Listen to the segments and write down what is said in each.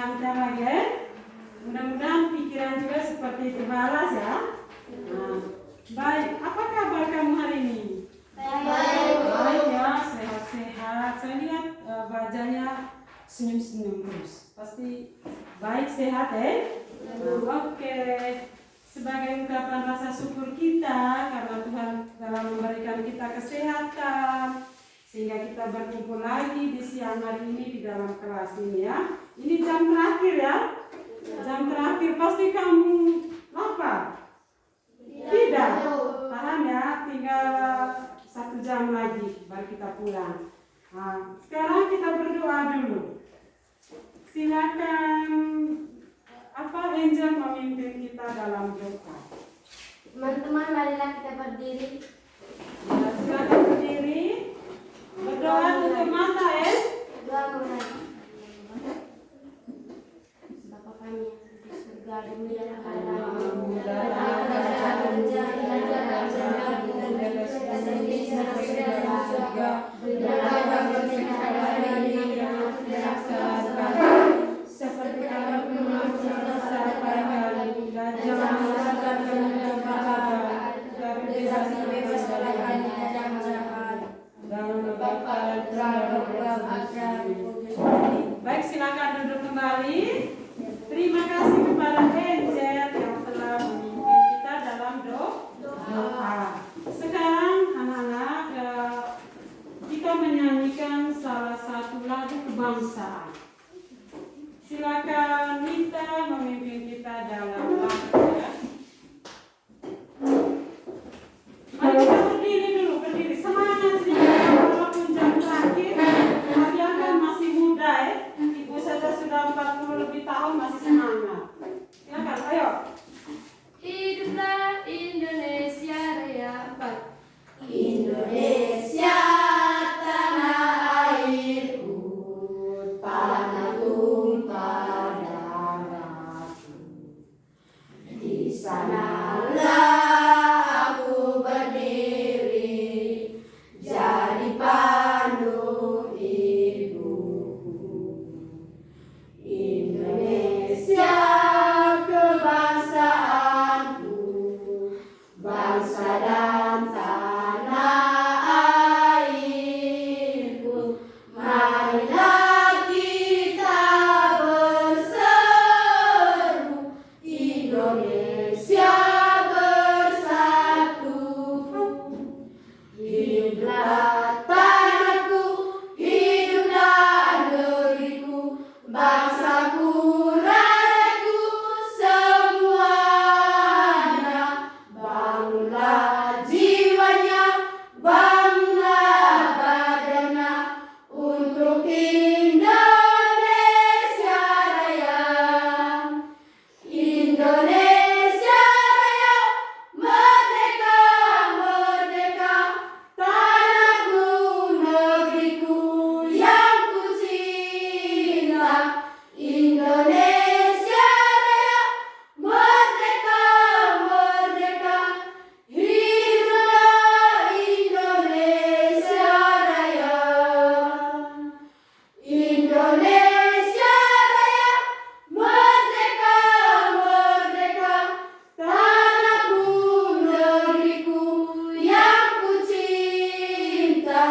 sehat lagi ya. Mudah-mudahan pikiran juga seperti itu balas ya. Nah, baik, apa kabar kamu hari ini? Baik ya, sehat-sehat. Saya lihat wajahnya senyum-senyum terus. Pasti baik, sehat ya. Oke. Sebagai ungkapan rasa syukur kita karena Tuhan telah memberikan kita kesehatan sehingga kita berkumpul lagi di siang hari ini di dalam kelas ini ya. Ini jam terakhir ya. Jam terakhir, pasti kamu lapar? Tidak. Tahan ya, tinggal 1 jam lagi baru kita pulang. Nah, sekarang kita berdoa dulu. Silakan Angel memimpin kita dalam doa. Teman-teman, marilah kita berdiri. Ya, silakan berdiri. Berdoa tutup mata ya. Doa mulai. Bapa kami yang di surga, dimuliakan namamu. Seperti kami baik, silakan duduk kembali. Terima kasih kepada Angel yang telah memimpin kita dalam doa. Sekarang anak-anak, kita menyanyikan salah satu lagu kebangsaan. Silakan Nita memimpin kita dalam lagu ya. Mari kita berdiri dulu, berdiri. Semangat sedikit walaupun jam terakhir. Kalian kan masih muda ya. Ibu saja sudah 40 lebih tahun masih semangat. Silakan, ayo. Hiduplah Indonesia Raya. Indonesia tanah airku, tanah tumpah darahku. Di sanalah aku berdiri, jadi pandu ibuku. Indonesia kebangsaanku, bangsa dan tanah airku. Marilah kita berseru, Indonesia bersatu. Hiduplah tanahku, hiduplah negeriku, bangsaku, rakyatku semuanya. Bangunlah jiwanya, bangunlah badannya untuk Indonesia Raya. Indonesia Raya, merdeka, merdeka, tanahku, negeriku yang ku cinta. Indonesia Raya, merdeka, merdeka, hiduplah Indonesia Raya. Indonesia Raya, merdeka, merdeka, tanahku, negeriku yang ku cinta.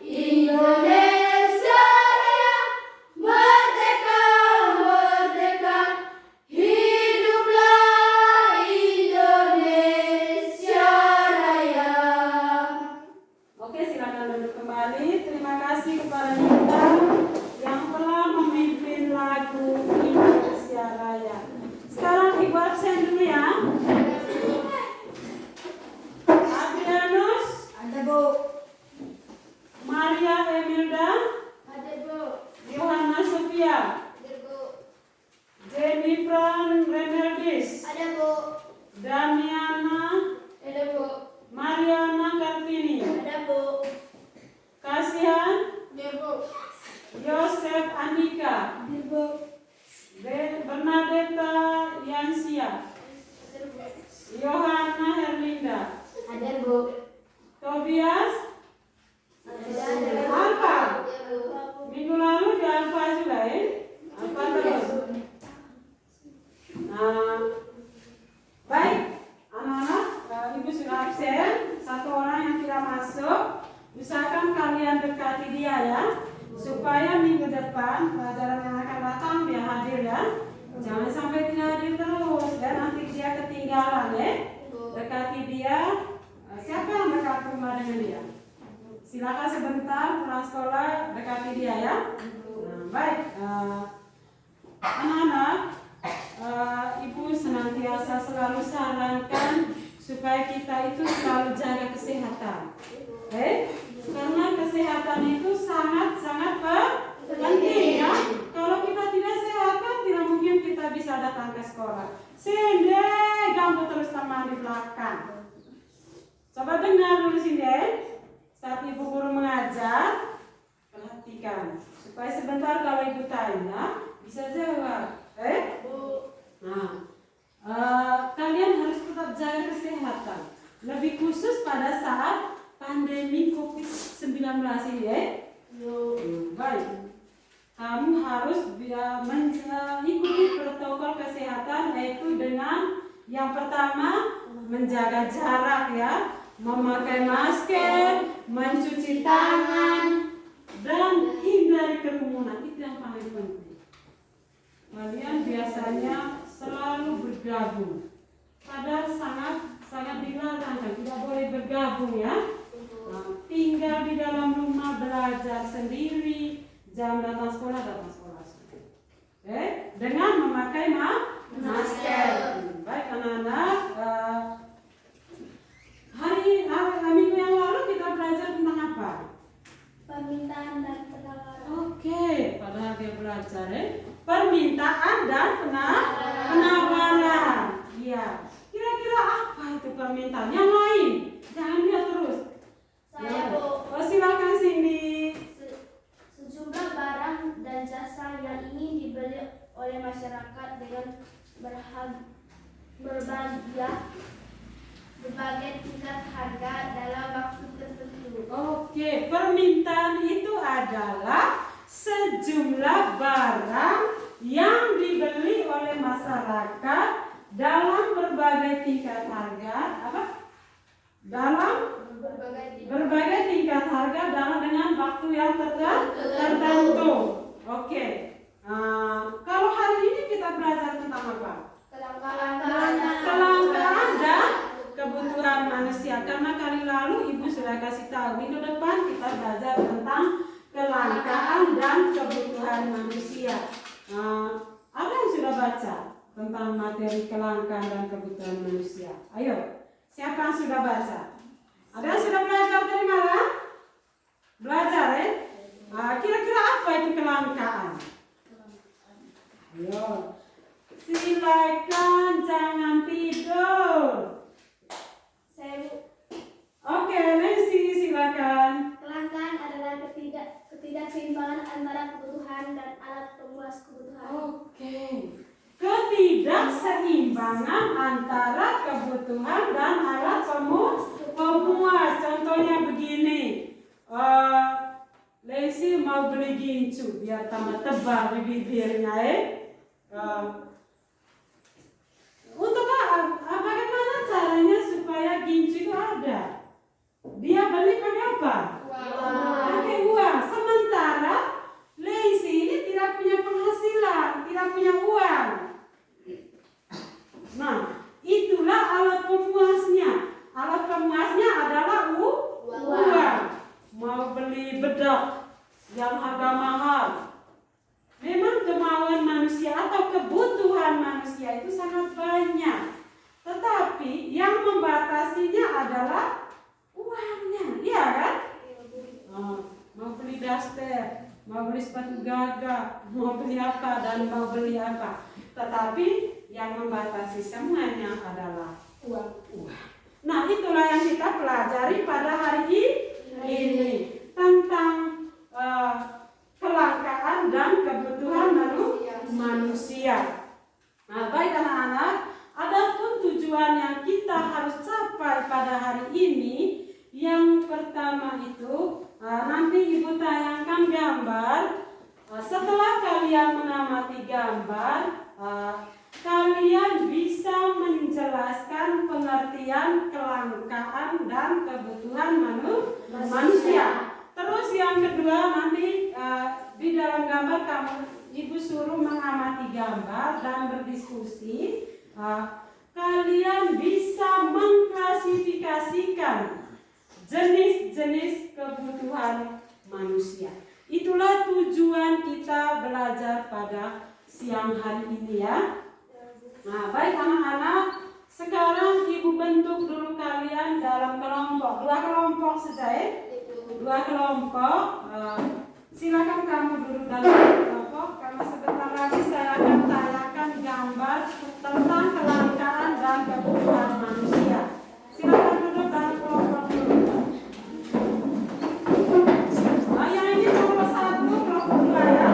Indonesia Raya, merdeka, merdeka, hiduplah Indonesia Raya. Oke, silakan duduk kembali. Terima kasih kepada Nita yang telah memimpin lagu Indonesia Raya. Sekarang Ibu absen dulu ya. Adrianus, Ada Bu. Maria Emilda, Ada Bu. Yohana Sofia, Ada Bu. Jennifer Renaldis, Ada Bu. Damiana, Ada Bu. Mariana Kartini, Ada Bu. Kasihan, Ada Bu. Yosef Andika, Ada Bu. Bernadetta Yansia, Yohana Herlinda, Ada Bu. Tobias, Ada Alfa. Minggu lalu di Alfa juga ya? Alfa terus. Jangan sampai tidak hadir terus ya, nanti dia ketinggalan ya. Dekati dia. Siapa yang dekat rumah dengan dia? Silakan sebentar pulang sekolah dekati dia ya. Nah, baik, anak-anak, ibu senantiasa selalu sarankan supaya kita itu selalu jaga kesehatan. Karena kesehatan itu sangat-sangat penting ya. Kalau kita tidak sehat kan tidak mungkin kita bisa datang ke sekolah. Sinde, ganggu terus teman di belakang. Coba dengar dulu Sinde. Saat ibu guru mengajar, perhatikan supaya sebentar kalau ibu tanya bisa jawab. Nah, kalian harus tetap jaga kesehatan. Lebih khusus pada saat pandemi COVID-19 ini ya. Baik. Kamu harus mengikuti protokol kesehatan, yaitu dengan yang pertama menjaga jarak ya, memakai masker, mencuci tangan, dan hindari kerumunan. Itu yang paling penting. Kalian biasanya selalu bergabung, padahal sangat dilarang, tidak boleh bergabung ya. Nah, tinggal di dalam rumah, belajar sendiri, jam datang sekolah dengan memakai masker. Baik anak-anak, hari minggu yang lalu kita belajar tentang apa? Permintaan dan penawaran. Oke, padahal dia belajar permintaan dan penawaran. Iya. Kira-kira apa itu permintaan? Yang lain, jangan lihat terus. Saya Bu. Silakan sini. Sejumlah barang dan jasa yang ingin dibeli oleh masyarakat dengan berbagai tingkat harga dalam waktu tertentu. Oke, permintaan itu adalah sejumlah barang yang dibeli oleh masyarakat dalam berbagai tingkat harga. Apa? Dalam berbagai tingkat harga dengan waktu yang tertentu. Oke. Kalau hari ini kita belajar tentang apa? Kelangkaan dan kebutuhan manusia. Karena kali lalu ibu sudah kasih tahu, minggu depan kita belajar tentang kelangkaan dan kebutuhan manusia. Ada yang sudah baca tentang materi kelangkaan dan kebutuhan manusia? Ayo, siapa yang sudah baca? Ada yang sudah belajar dari mana? Belajar ya? Kira-kira apa itu kelangkaan? Ayo, silakan jangan tidur. Oke, Nancy silakan. Kelangkaan adalah ketidakseimbangan antara kebutuhan dan alat pemuas kebutuhan. Oke. Ketidakseimbangan antara kebutuhan dan alat pemuas. Contohnya begini. Lesi mau beli gincu biar tambah tebal di bibirnya Untuk bagaimana caranya supaya gincu itu ada? Dia beli pakai apa? Pakai uang. Sementara Lesi ini tidak punya penghasilan, tidak punya uang. Nah, itulah alat pemuasnya. Alat pemuasnya adalah uang. Mau beli bedak yang harga mahal. Memang kemauan manusia atau kebutuhan manusia itu sangat banyak. Tetapi yang membatasinya adalah uangnya, iya kan? Mau beli daster, mau beli sepatu gagak, mau beli apa dan mau beli apa. Tetapi yang membatasi semuanya adalah uang. Nah, itulah yang kita pelajari pada hari ini tentang kelangkaan dan kebutuhan manusia. Nah, baik anak-anak, adapun tujuan yang kita harus capai pada hari ini, yang pertama itu nanti ibu tayangkan gambar. Setelah kalian mengamati gambar, kalian bisa menjelaskan pengertian kelangkaan dan kebutuhan manusia. Terus yang kedua nanti di dalam gambar ibu suruh mengamati gambar dan berdiskusi, kalian bisa mengklasifikasikan jenis-jenis kebutuhan manusia. Itulah tujuan kita belajar pada siang hari ini ya. Nah, baik anak-anak, sekarang Ibu bentuk dulu kalian dalam kelompok, 2 kelompok saja ya. 2 kelompok. Silakan kamu duduk dalam kelompok karena sebentar lagi saya akan tayangkan gambar tentang kelangkaan dan kebutuhan manusia. Silakan duduk dalam kelompok dulu. Yang ini kelompok 1, kelompok 2 ya.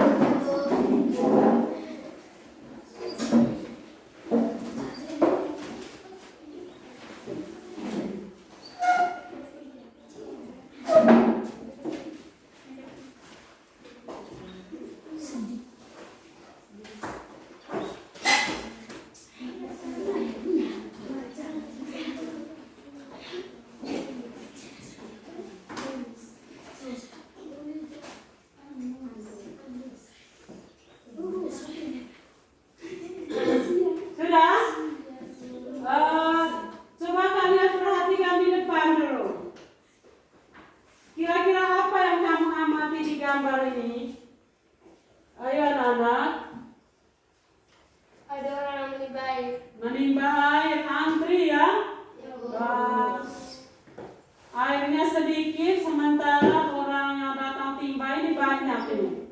Menimba air, antri ya. Airnya sedikit sementara orang yang datang timba ini banyak ini.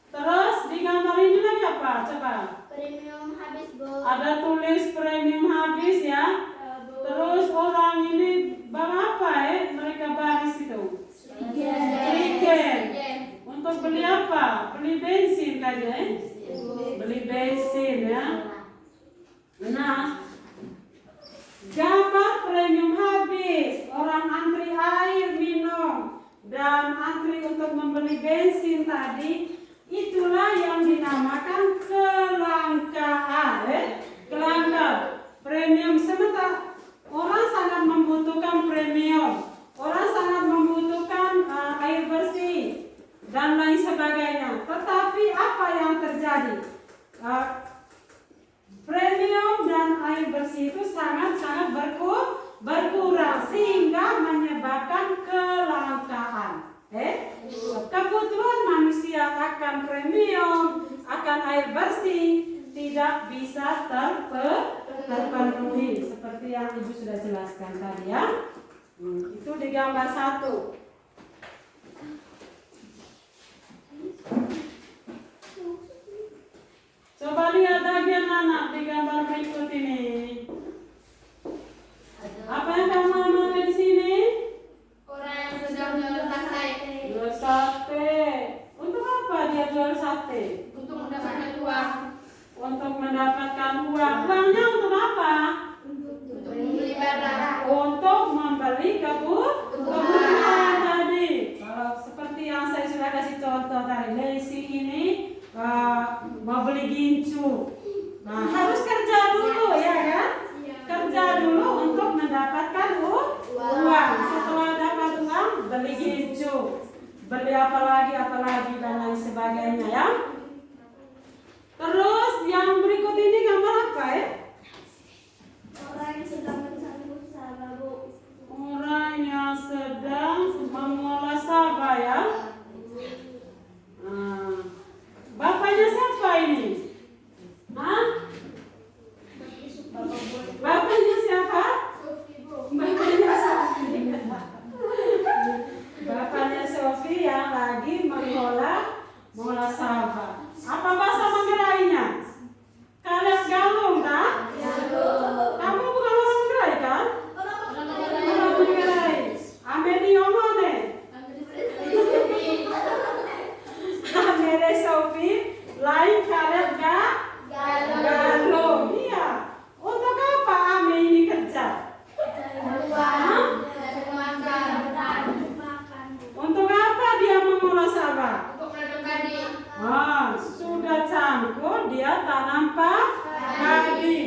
Terus di gambar ini lagi apa? Coba. Premium habis, Bu. Ada tulis premium habis ya. Terus orang ini bawa apa ya? Mereka baris itu. Tiket. Untuk beli apa? Beli bensin kayaknya ya. Beli bensin ya. Nah, gambar premium habis, orang antri air minum dan antri untuk membeli bensin tadi, itulah yang dinamakan kelangkaan. Kelangkaan premium. Sementara orang sangat membutuhkan premium, orang sangat membutuhkan air bersih dan lain sebagainya. Tetapi apa yang terjadi? Premium dan air bersih itu sangat-sangat berkurang sehingga menyebabkan kelangkaan. Kebutuhan manusia akan premium, akan air bersih tidak bisa terpenuhi seperti yang Ibu sudah jelaskan tadi ya. Itu di gambar 1. Coba lihat bagian anak di gambar berikut ini. Apa yang kamu amati di sini? Orang yang sedang jual sate. Jual sate. Untuk apa dia jual sate? Untuk mendapatkan uang. Untuk mendapatkan uang. Uangnya untuk apa? Untuk membeli barang. Untuk membeli kebutuhan tadi. Kalau seperti yang saya sudah kasih contoh tadi, Lesi ini mau beli gincu. Nah, harus kerja dulu ya kan? Kerja dulu untuk mendapatkan uang. Setelah dapat uang, beli gincu. Beli apa lagi dan lain sebagainya ya. Terus yang berikut ini gambar apa ya? Orang yang sedang mencari usaha, Bu. Orang yang sedang mengolah saba ya. Bapaknya siapa ini? Hah? Bapaknya siapa? Bapaknya Sofi. Bapaknya Sofi yang lagi mengolah saba. Apa bahasa Manggarainya? Kalian galung kan? Kamu bukan orang Manggarai kan? Orang Manggarai. Amedi omone. Amedi Sofi. Lain kalian galung. Iya. Untuk apa Ame ini kerja? Untuk apa dia mengolah saba? Untuk menanam padi. Sudah cangkul dia tanam padi.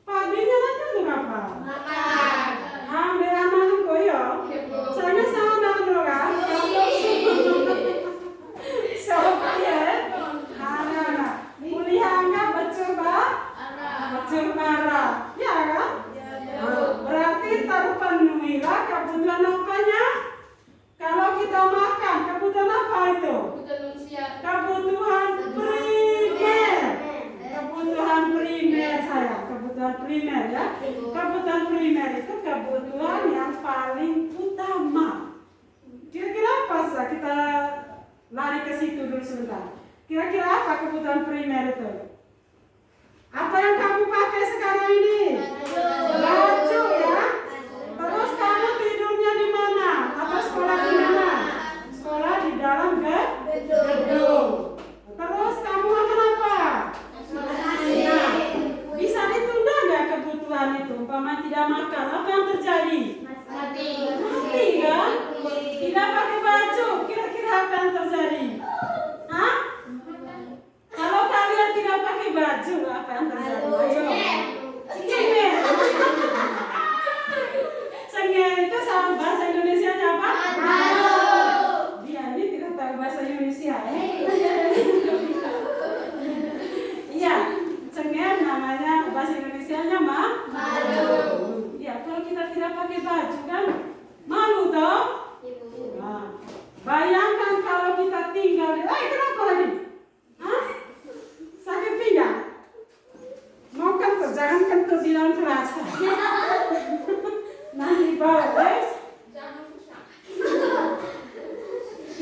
Padinya nanti untuk apa? Makan. Ambil aman koyo. Saya sana dulu kan. Sofi ya. Kuliah kebutuhan primer ya. Kebutuhan primer itu kebutuhan yang paling utama. Kira-kira apa sih? Kita lari ke situ dulu sebentar. Kira-kira apa kebutuhan primer itu? Apa yang kamu pakai sekarang ini? Baju ya. Terus kamu tidurnya di mana? Atau sekolah di mana? Sekolah di dalam gedung. Terus kamu makan apa? Nah, bisa ditunda nggak kebutuhan itu? Umpama tidak makan, apa yang terjadi? Mati kan? Tidak pakai baju, kira-kira apa yang terjadi? Hah? Kalau kalian tidak pakai baju, apa yang terjadi? Sengit. Sengit itu sama bahasa Indonesia apa? Dia ini tidak tahu bahasa Indonesia ya. Iya, cengeng namanya bahasa Indonesianya malu. Ya, kalau kita tidak pakai baju kan malu toh? Nah, bayangkan kalau kita tinggal di, kenapa lagi? Hah? Sakit pinggang? Mau kentut, jangan kentut di dalam kelas. Nanti balik.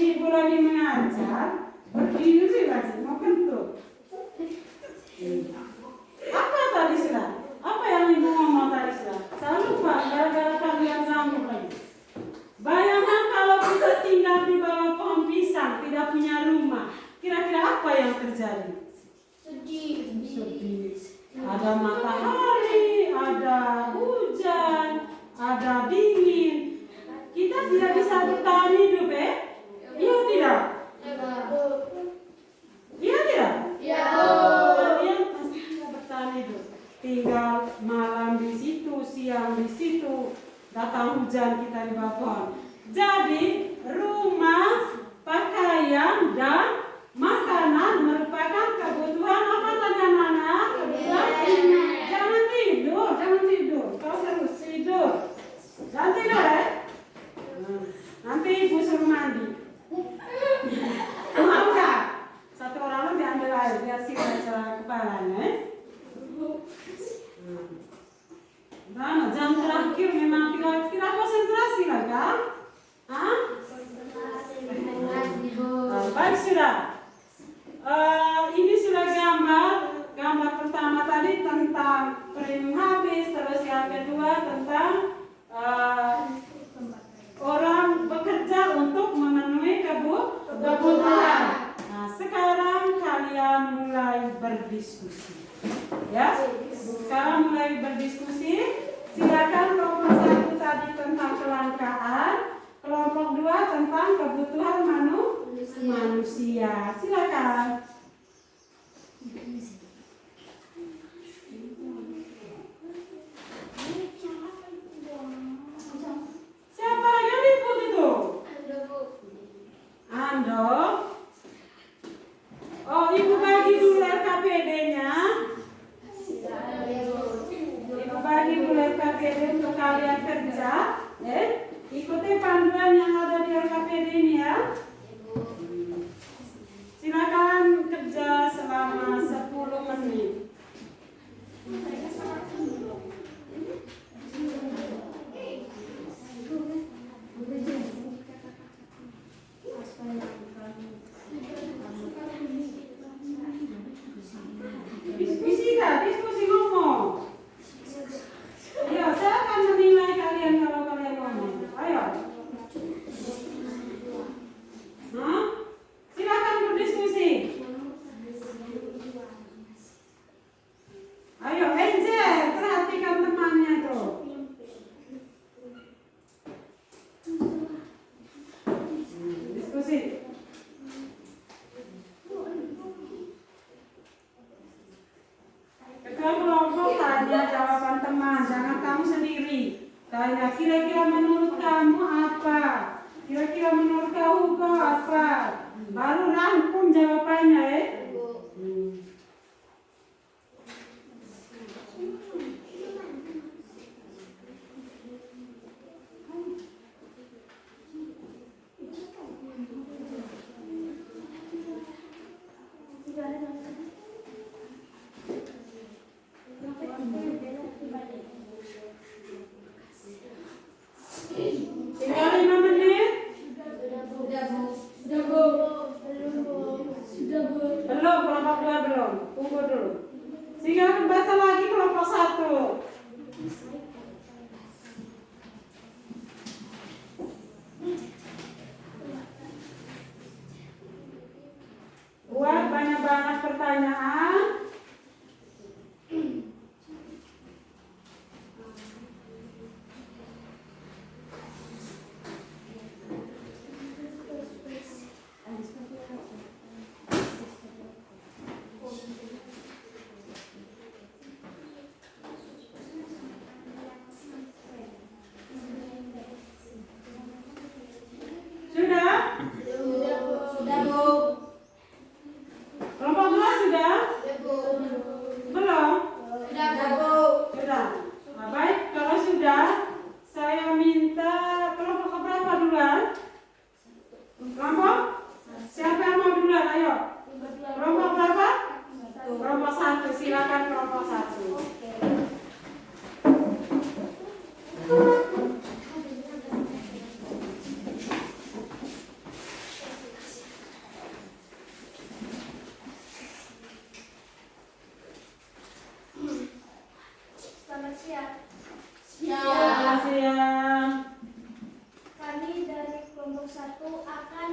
Ibu lagi mengajar, berdiri lagi, mau kentut. Apa tadi sudah? Apa yang ibu ngomong tadi sudah? Saya lupa, gara-gara kalian sambung lagi. Bayangkan kalau kita tinggal di bawah pohon pisang, tidak punya rumah, kira-kira apa yang terjadi? Sedih. Ada matahari, ada hujan, ada dingin. Kita tidak bisa bertahan hidup, iya tidak? Iya tidak? Kalian pasti bisa bertahan hidup. Tinggal malam di situ, siang di situ, datang hujan kita di bawah pohon. Jadi rumah, pakaian dan makanan merupakan kebutuhan apa tadi anak-anak? Kebutuhan. Jangan tidur. Kau terus tidur. Jangan tidur ya. Nanti ibu suruh mandi. Mau nggak? Satu orang lebih ambil air biar sinar kepalanya. Nah, jam terakhir memang tidak konsentrasi lah kan? Hah? Baik sudah. Ini sudah gambar pertama tadi tentang premium habis, terus yang kedua tentang orang bekerja untuk memenuhi kebutuhan. Nah, sekarang kalian mulai berdiskusi. Ya, sekarang mulai berdiskusi. Silakan kelompok 1 tadi tentang kelangkaan, kelompok 2 tentang kebutuhan manusia. Silakan. Siapa yang ribut itu? Ando. Oh, ibu bagi dulu RKPD-nya. Ibu bagi dulu RKPD untuk kalian kerja. Ikuti panduan yang ada di RKPD ini ya. Silakan kerja selama 10 menit. Diskusi ngomong. Ayo, saya akan menilai kalian kalau kalian ngomong. Ayo. Silakan berdiskusi. Ayo, Angel, perhatikan temannya tuh. Diskusi. Ketua kelompok tanya jawaban teman, jangan kamu sendiri. Tanya, kira-kira menurut kamu apa? Kira-kira menurut kamu apa? Baru rangkum jawabannya ya. buku dulu. Sehingga baca lagi kelompok 1. Buat banyak-banyak pertanyaan. Sudah? Sudah, Bu. Kelompok 2 sudah? Belum? Sudah, Bu. Sudah. Nah, baik, kalau sudah, saya minta kelompok berapa duluan? Kelompok? Siapa yang mau duluan? Ayo. Kelompok berapa? Kelompok 1. Silakan kelompok 1. Selamat siang. Selamat siang. Kami dari kelompok 1 akan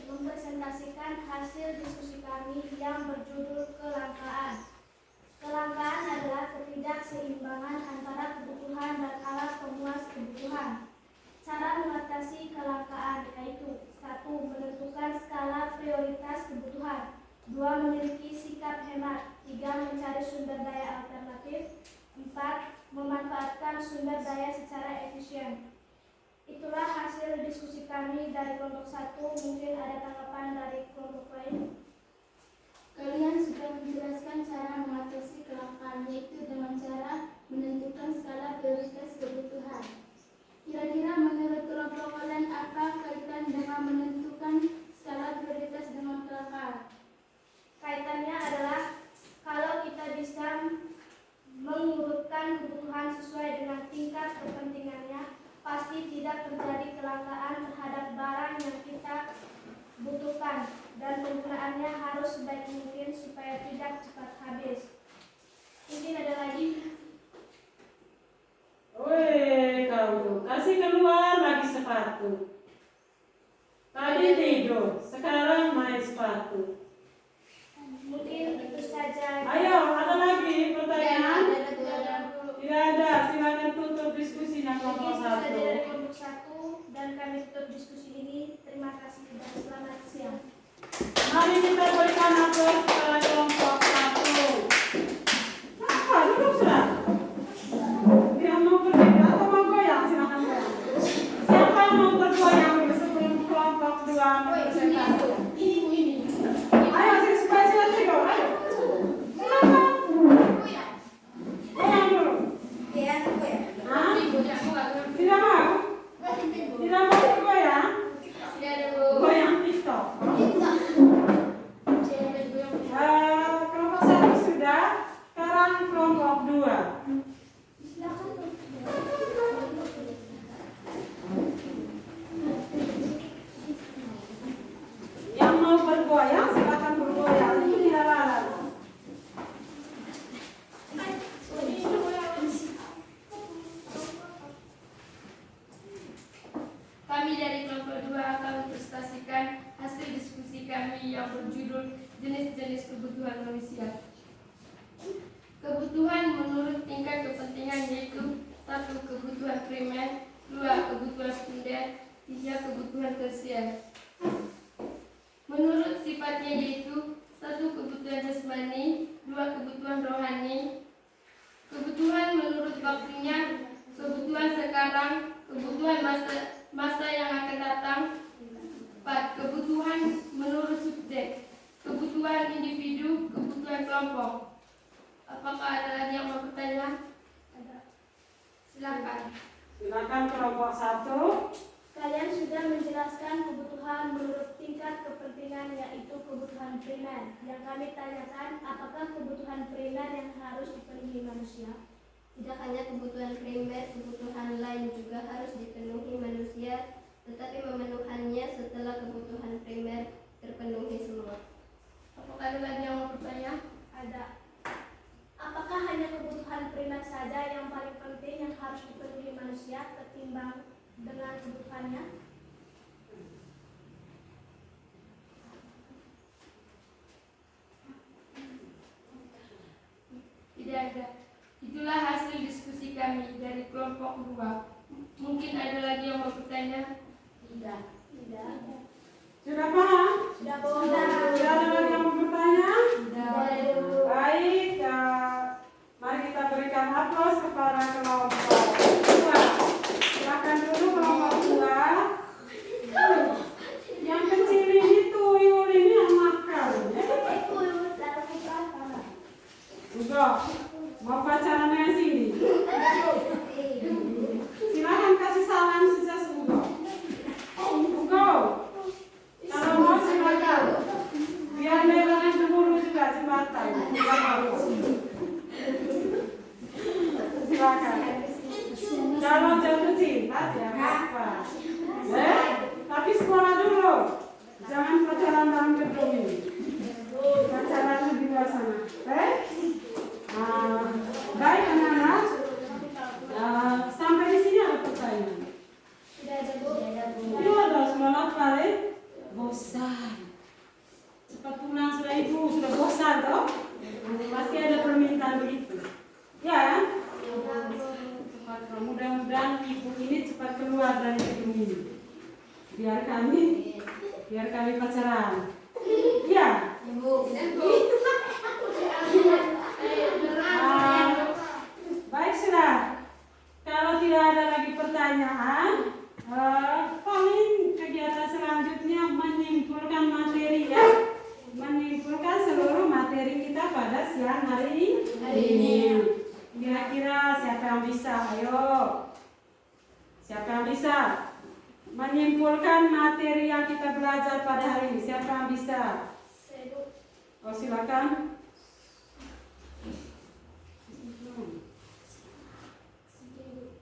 mempresentasikan hasil diskusi kami yang berjudul kelangkaan. Kelangkaan adalah ketidakseimbangan antara kebutuhan dan alat pemuas kebutuhan. Cara mengatasi kelangkaan yaitu 1. Menentukan skala prioritas kebutuhan, 2. Memiliki sikap hemat, 3. Mencari sumber daya alternatif, 4. Memanfaatkan sumber daya secara efisien. Itulah hasil diskusi kami dari kelompok 1. Mungkin ada tanggapan dari kelompok lain? Kalian sudah menjelaskan cara mengatasi kelangkaan, yaitu dengan cara menentukan skala prioritas kebutuhan. Kira-kira menurut kelompok kalian apa kaitan dengan menentukan skala prioritas dengan kelangkaan? Kaitannya adalah kalau kita bisa mengurutkan kebutuhan sesuai dengan tingkat kepentingannya, pasti tidak terjadi kelangkaan terhadap barang yang kita butuhkan, dan penggunaannya harus sebaik mungkin supaya tidak cepat habis. Mungkin ada lagi? Wih, kamu kasih keluar lagi sepatu. Tadi tidur, sekarang main sepatu. Mungkin itu saja. Ayo, ada lagi pertanyaan? Tidak. Tidak ada, silakan tutup diskusinya Mungkin kelompok itu saja 1. dari kelompok 1 dan kami tutup diskusi ini. Terima kasih dan selamat siang. Mari kita berikan aplaus kepada kelompok 1. Apa? Duduk sudah. Dia mau berdiri atau mau goyang? Silakan goyang. Siapa yang mau bergoyang sebelum kelompok 2 presentasi? Ini. Ayo, supaya sila tidur. Ayo. Silakan. Goyang dulu. Hah? Tidak mau? Tidak mau bergoyang? Goyang TikTok. Kelompok 1 sudah. Sekarang kelompok 2. Yang mau bergoyang silakan bergoyang. Itu tidak larang. Kami dari kelompok 2 akan mempresentasikan hasil diskusi kami yang berjudul jenis-jenis kebutuhan manusia. Kebutuhan menurut tingkat kepentingan yaitu 1. Kebutuhan primer, 2. Kebutuhan sekunder, 3. Kebutuhan tersier. Menurut sifatnya yaitu 1. Kebutuhan jasmani, 2. Kebutuhan rohani. Kebutuhan menurut waktunya, kebutuhan sekarang, kebutuhan masa yang akan datang. 4. Kebutuhan menurut subjek, kebutuhan individu, kebutuhan kelompok. Apakah ada lagi yang mau bertanya? Ada. Silakan. Silakan kelompok 1. Kalian sudah menjelaskan kebutuhan menurut tingkat kepentingan, yaitu kebutuhan primer. Yang kami tanyakan, apakah kebutuhan primer yang harus dipenuhi manusia? Tidak hanya kebutuhan primer, kebutuhan lain juga harus dipenuhi manusia, tetapi memenuhannya setelah kebutuhan primer terpenuhi semua. Apakah ada lagi yang mau bertanya? Apakah hanya kebutuhan primer saja yang paling penting yang harus dipenuhi manusia ketimbang dengan kebutuhannya? Tidak ada. Itulah hasil diskusi kami dari kelompok 2. Mungkin ada lagi yang mau bertanya? Tidak. Sudah paham? Sudah. Sudah ada lagi yang mau bertanya? Sudah. Baik, mari kita berikan aplaus kepada kelompok 2. Silakan dulu kelompok 2. Yang kecil ini tuyul ini yang nakal. Enggak, mau pacaran dengan sini. Silakan kasih salam sejak Ugo. Kalau mau silakan. Biar melewati dulu juga jembatan. Silakan. Kalau jatuh cinta jangan apa. Tapi sekolah dulu. Jangan pacaran dalam gedung ini. Pacaran di luar sana. Baik anak-anak. Sampai di sini ada pertanyaan. Sudah ada, Bu. Itu ada semangat kali. Bosan. Cepat pulang sudah ibu, sudah bosan toh? Pasti ada permintaan begitu. Ya? Mudah-mudahan ibu ini cepat keluar dari gedung ini. Biar kami pacaran. Ya? Baik sudah. Kalau tidak ada lagi pertanyaan, paling kegiatan selanjutnya menyimpulkan materi ya. Menyimpulkan seluruh materi kita pada siang hari ini. Kira-kira siapa yang bisa? Ayo. Siapa yang bisa menyimpulkan materi yang kita belajar pada hari ini? Siapa yang bisa? Oh, silakan.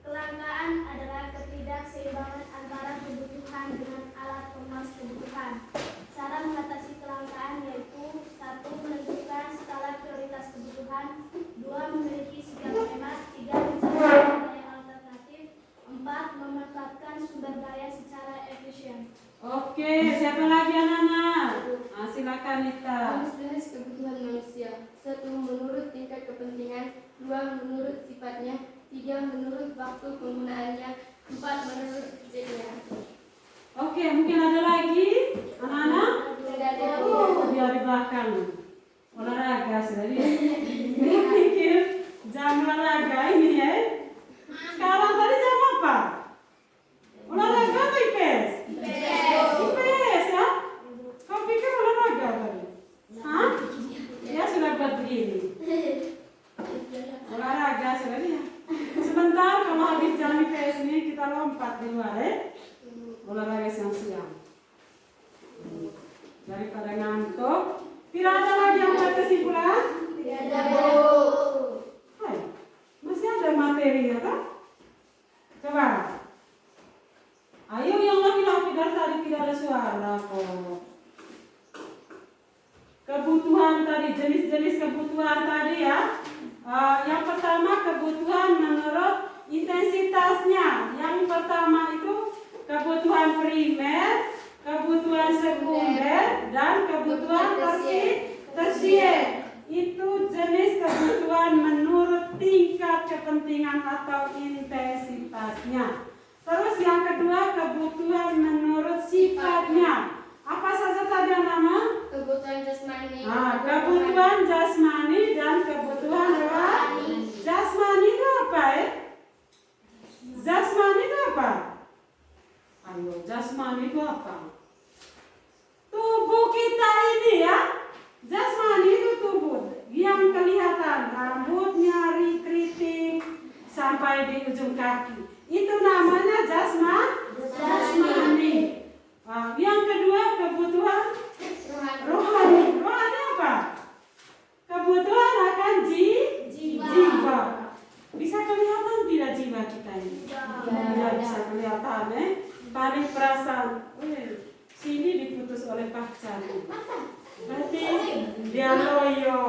Kelangkaan adalah ketidakseimbangan antara kebutuhan dengan alat pemas kebutuhan. Cara mengatasi kelangkaan yaitu 1. Menentukan skala prioritas kebutuhan, 2. Memiliki sikap hemat, 3. Mencari sumber daya alternatif, 4. Memanfaatkan sumber daya secara efisien. Oke, siapa lagi anak-anak? Silakan Nita. Jenis kebutuhan manusia. 1. Menurut tingkat kepentingan, 2. Menurut sifatnya, 3. Menurut waktu penggunaannya, 4. Menurut jenisnya. Oke, mungkin ada lagi anak-anak? Dia di belakang. Olahraga sudah dia. Dia pikir jam olahraga ini ya. Sekarang tadi jam apa? Olahraga atau IPS? IPS ya? Kau pikir olahraga tadi? Hah? Dia sudah buat begini. Olahraga sudah dia. Sebentar kalau habis jam IPS ini kita lompat di luar ya. Olahraga siang-siang. Daripada ngantuk. Tidak ada lagi yang buat kesimpulan? Tidak ada, Bu. Hai, masih ada materinya kan? Coba. Ayo yang laki-laki dari tadi tidak ada suara kok. Kebutuhan tadi, jenis-jenis kebutuhan tadi ya. Yang pertama kebutuhan menurut intensitasnya. Yang pertama itu kebutuhan primer, kebutuhan sekunder, dan kebutuhan tersier. Itu jenis kebutuhan menurut tingkat kepentingan atau intensitasnya. Terus yang kedua kebutuhan menurut sifatnya. Apa saja tadi nama? Kebutuhan jasmani. Kebutuhan jasmani dan kebutuhan rohani. Jasmani itu apa ya? Jasmani itu apa? Ayo, jasmani itu apa? Tubuh kita ini ya. Jasmani itu tubuh yang kelihatan, rambutnya, keriting sampai di ujung kaki. Itu namanya jasmani. Yang kedua kebutuhan rohani. Rohani apa? Kebutuhan akan jiwa. Bisa kelihatan tidak jiwa kita ini? Tidak bisa kelihatan paling perasaan. Sini diputus oleh pacar. Berarti dia loyo.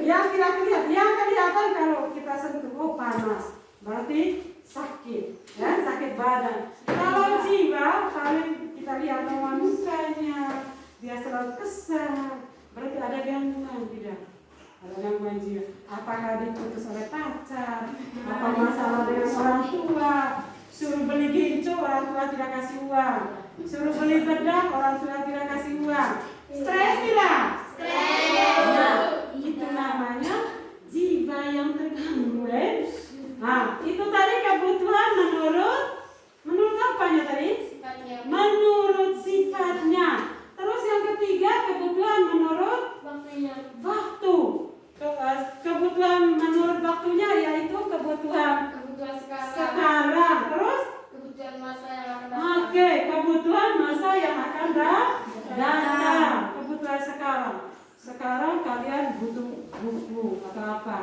yang tidak kelihatan. Yang kelihatan kalau kita sentuh, oh panas, berarti sakit, ya, sakit badan. Kalau jiwa, kalau kita lihat bahwa mukanya dia selalu kesal, berarti ada gangguan, tidak? Ada gangguan jiwa. Apakah diputus oleh pacar? Apa masalah dengan orang tua? Suruh beli gincu, orang tua tidak kasih uang. Suruh beli bedak, orang tua tidak kasih uang. Stres tidak? Stres. Nah, itu namanya jiwa yang terganggu. Nah, itu tadi kebutuhan menurut apanya tadi? Sifatnya. Menurut sifatnya. Terus yang ketiga kebutuhan menurut Waktunya. waktu. Kebutuhan menurut waktunya yaitu kebutuhan Kebutuhan sekarang. sekarang. Terus Kebutuhan masa yang akan datang. oke, kebutuhan masa yang akan datang. Kebutuhan sekarang. Sekarang kalian butuh buku atau apa?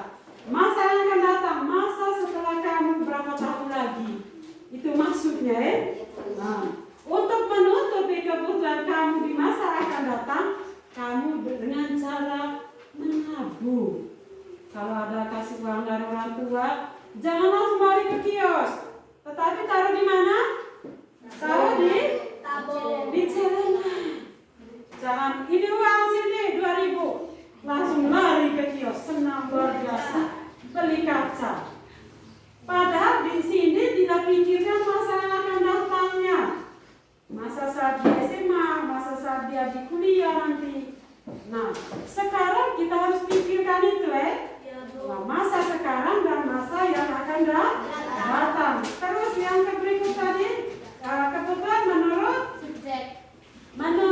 Masa yang akan datang, masa setelah kamu berapa tahun lagi. Itu maksudnya, Nah, untuk menutupi kebutuhan kamu di masa akan datang, kamu dengan cara menabung. Kalau ada kasih uang dari orang tua, jangan langsung balik ke kios, tetapi taruh di mana? Taruh di celengan. Jangan ini uang sini 2.000, langsung lari ke kios, senang luar biasa, beli kaca. Padahal di sini tidak pikirkan masa yang akan datangnya, masa saat di SMA, masa saat dia di kuliah nanti. Nah, sekarang kita harus pikirkan itu, Nah, masa sekarang dan masa yang akan datang. Terus yang berikut tadi, kebutuhan menurut Subjek. menurut